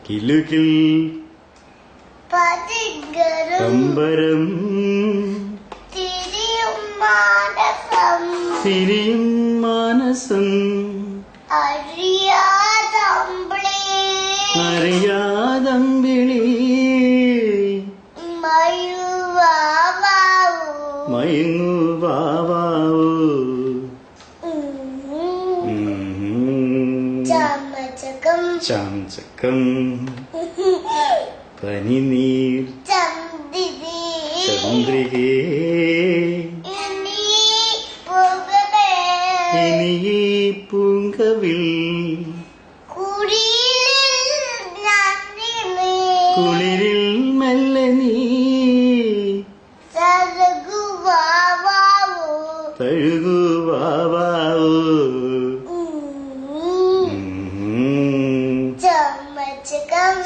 കിലുകിൽ പമ്പരം തിരിയും മാനസം അറിയാതമ്പിളി മയങ്ങു വാവാവൂ ചാംചക്കം പനിനീർ ചന്ദ്രികേ ഇനി ഈ പൂങ്കവിൽ കുളിരിൽ മെല്ലെ നീ തഴുകു വാവാവൂ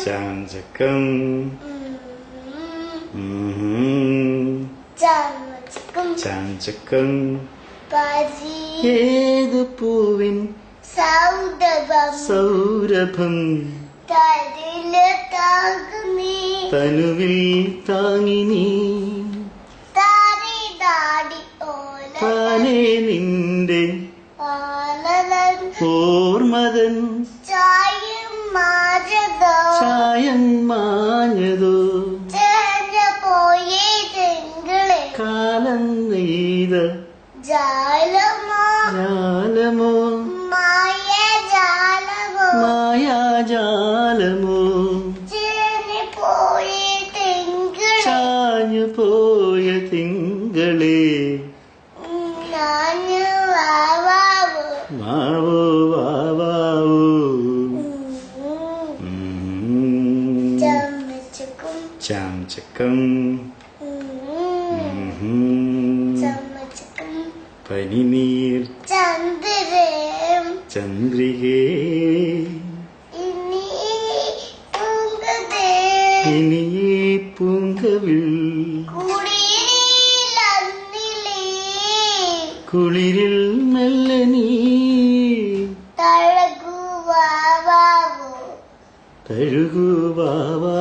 ചാംചക്കം ചാംചക്കം ഏതു പൂവിൻ സൗരഭം തനുവിൽ താങ്ങിനി താനേ നിന്റെ ഓർമ്മതൻ ചായം മാഞ്ഞതോ കാലം നെയ്ത ജാലമോ മായാജാലമോ ചാഞ്ഞു പോയ തിങ്കളേ മാവോ വാവാവൂ ചാംചക്കം പനിനീർ ചന്ദ്രികേ ഇനി ഈ പൂങ്കവിൽ കുളിരിൽ മെല്ലെ നീ തഴുകു വാവാ